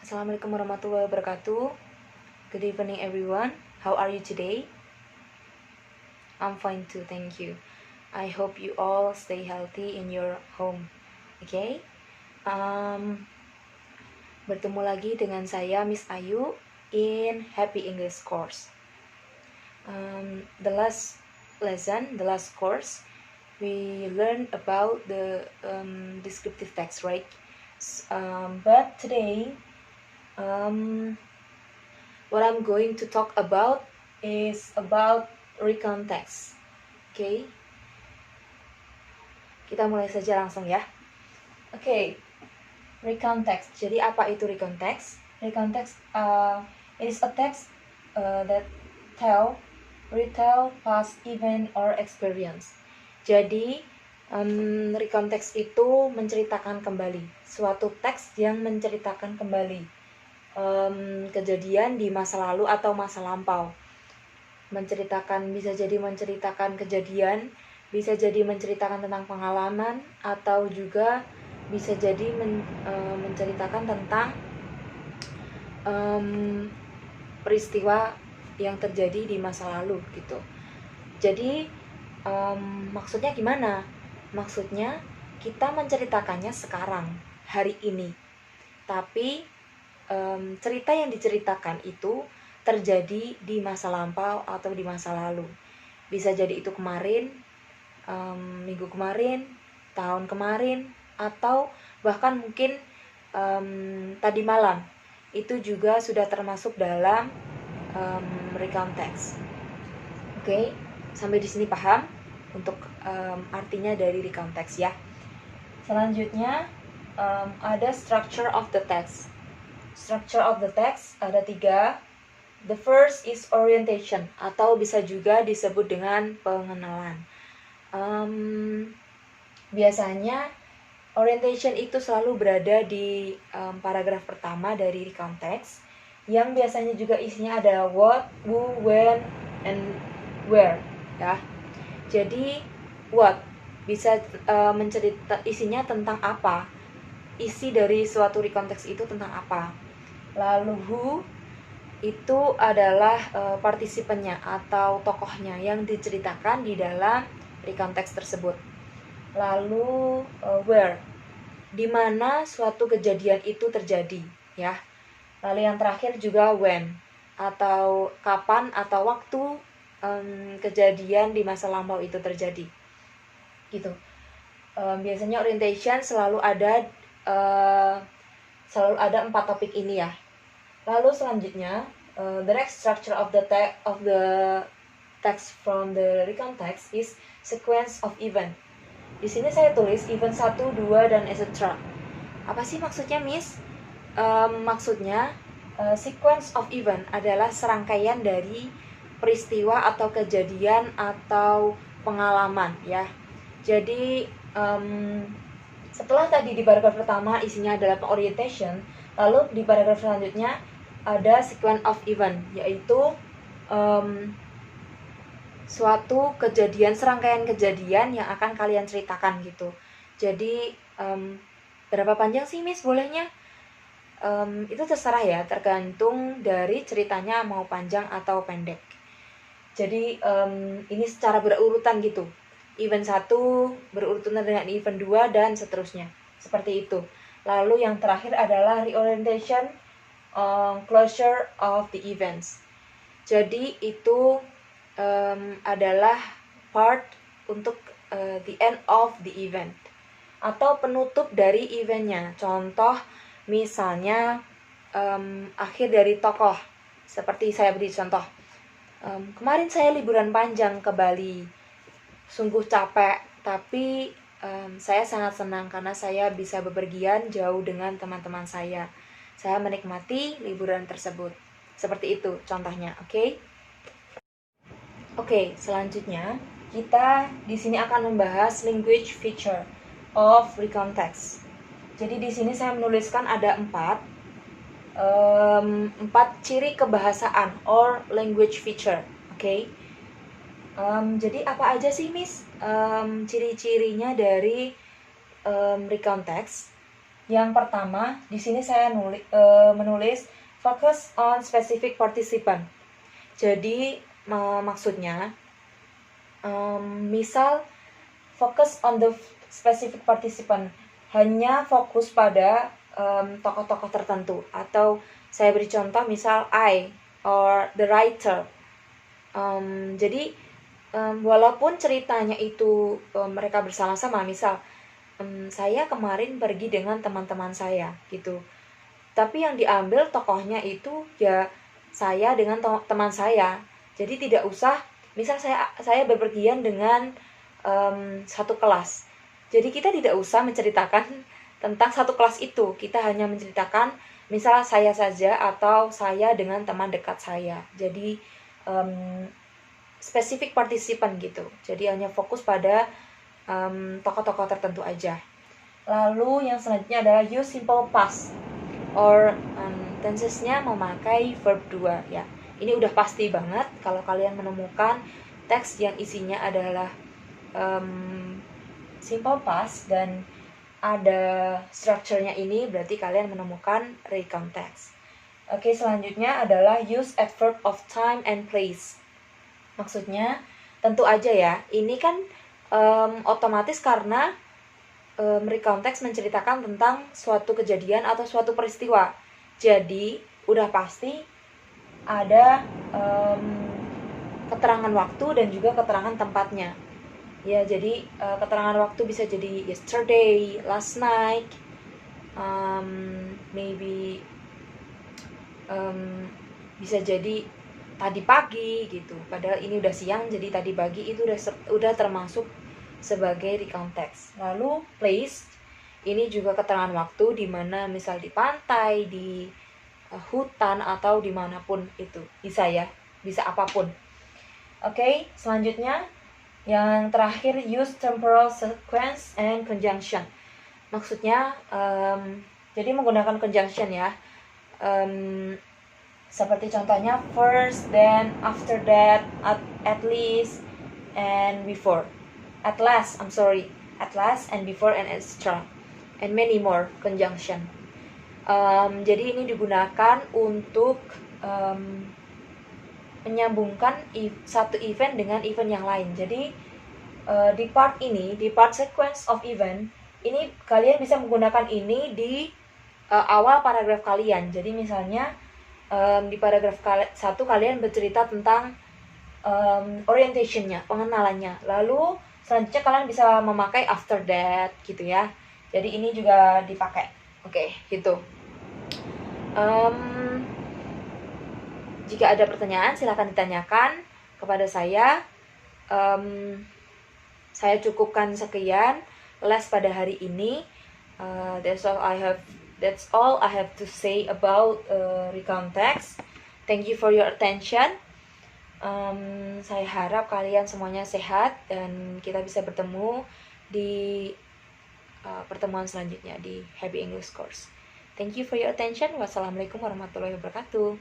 Assalamualaikum warahmatullahi wabarakatuh. Good evening everyone. How are you today? I'm fine too, thank you. I hope you all stay healthy in your home. Okay? Bertemu lagi dengan saya Miss Ayu in Happy English course. The last course, we learned about the descriptive text, right? But today, what I'm going to talk about is about recount text. Okay? Kita mulai saja langsung ya. Okay. Recount text. Jadi apa itu recount text? Recount text is a text that retell past event or experience. Jadi recount text itu menceritakan kembali suatu teks yang menceritakan kembali kejadian di masa lalu atau masa lampau. Bisa jadi menceritakan kejadian, bisa jadi menceritakan tentang pengalaman, atau juga bisa jadi menceritakan tentang peristiwa yang terjadi di masa lalu gitu. Jadi maksudnya gimana? Maksudnya kita menceritakannya sekarang, hari ini. Tapi cerita yang diceritakan itu terjadi di masa lampau atau di masa lalu. Bisa jadi itu kemarin, minggu kemarin, tahun kemarin, atau bahkan mungkin tadi malam. Itu juga sudah termasuk dalam recount text. Oke, sampai di sini paham untuk artinya dari recount text ya. Selanjutnya ada structure of the text. Structure of the text ada 3. The first is orientation, atau bisa juga disebut dengan pengenalan. Biasanya orientation itu selalu berada di paragraf pertama dari recount text, yang biasanya juga isinya ada what, who, when, and where ya. Jadi what bisa isinya tentang apa, isi dari suatu recount text itu tentang apa. Lalu who itu adalah partisipannya atau tokohnya yang diceritakan di dalam recount text tersebut. Lalu where, di mana suatu kejadian itu terjadi ya. Lalu yang terakhir juga when, atau kapan atau waktu kejadian di masa lampau itu terjadi gitu. Biasanya orientation selalu ada 4 topik ini ya. Lalu selanjutnya the next structure of the text from the recount text is sequence of event. Di sini saya tulis event 1, 2, dan etc. Apa sih maksudnya, Miss? Maksudnya sequence of event adalah serangkaian dari peristiwa atau kejadian atau pengalaman ya. Jadi setelah tadi di paragraf pertama isinya adalah orientation, lalu di paragraf selanjutnya ada sequence of event, yaitu suatu kejadian, serangkaian kejadian yang akan kalian ceritakan gitu. Jadi berapa panjang sih, Miss, bolehnya? Itu terserah ya, tergantung dari ceritanya mau panjang atau pendek. Jadi ini secara berurutan gitu. Event 1 berurutan dengan event 2 dan seterusnya. Seperti itu. Lalu yang terakhir adalah reorientation, closure of the events. Jadi itu adalah part untuk the end of the event, atau penutup dari eventnya. Contoh misalnya akhir dari tokoh. Seperti saya beri contoh, kemarin saya liburan panjang ke Bali, sungguh capek, tapi saya sangat senang karena saya bisa bepergian jauh dengan teman-teman saya. Saya menikmati liburan tersebut. Seperti itu contohnya, oke? Oke, selanjutnya kita di sini akan membahas language feature of recount text. Jadi di sini saya menuliskan ada 4 ciri kebahasaan or language feature, oke? Jadi apa aja sih, Miss, ciri-cirinya dari recount text? Yang pertama, di sini saya menulis focus on specific participant. Jadi maksudnya, misal focus on the specific participant, hanya fokus pada tokoh-tokoh tertentu. Atau saya beri contoh, misal I or the writer. Jadi walaupun ceritanya itu mereka bersama-sama, misal saya kemarin pergi dengan teman-teman saya gitu, tapi yang diambil tokohnya itu ya saya dengan teman saya. Jadi tidak usah, misal saya bepergian dengan satu kelas, jadi kita tidak usah menceritakan tentang satu kelas itu, kita hanya menceritakan misal saya saja atau saya dengan teman dekat saya. Jadi spesifik partisipan gitu, jadi hanya fokus pada tokoh-tokoh tertentu aja. Lalu yang selanjutnya adalah use simple past or tensesnya memakai verb 2 ya. Ini udah pasti banget kalau kalian menemukan teks yang isinya adalah simple past dan ada structure-nya ini, berarti kalian menemukan recount text. Oke, selanjutnya adalah use adverb of time and place. Maksudnya tentu aja ya, ini kan otomatis karena recount text menceritakan tentang suatu kejadian atau suatu peristiwa. Jadi udah pasti ada keterangan waktu dan juga keterangan tempatnya. Ya, jadi keterangan waktu bisa jadi yesterday, last night, maybe bisa jadi tadi pagi gitu. Padahal ini udah siang, jadi tadi pagi itu udah termasuk sebagai recount text. Lalu place ini juga keterangan waktu, di mana misal di pantai, di hutan atau dimanapun itu bisa ya, bisa apapun. Oke, selanjutnya yang terakhir use temporal sequence and conjunction. Maksudnya jadi menggunakan conjunction ya. Seperti contohnya first, then, after that, at least, and before. At last, and before, and extra, and many more conjunction. Jadi ini digunakan untuk menyambungkan satu event dengan event yang lain. Jadi di part sequence of event, ini kalian bisa menggunakan ini di awal paragraf kalian. Jadi misalnya di paragraf 1 kalian bercerita tentang orientationnya, pengenalannya. Lalu selanjutnya kalian bisa memakai after that gitu ya. Jadi ini juga dipakai. Oke, gitu. Jika ada pertanyaan silahkan ditanyakan kepada saya. Saya cukupkan sekian les pada hari ini. That's all I have to say about recount text. Thank you for your attention. Saya harap kalian semuanya sehat dan kita bisa bertemu di pertemuan selanjutnya di Happy English Course. Thank you for your attention. Wassalamualaikum warahmatullahi wabarakatuh.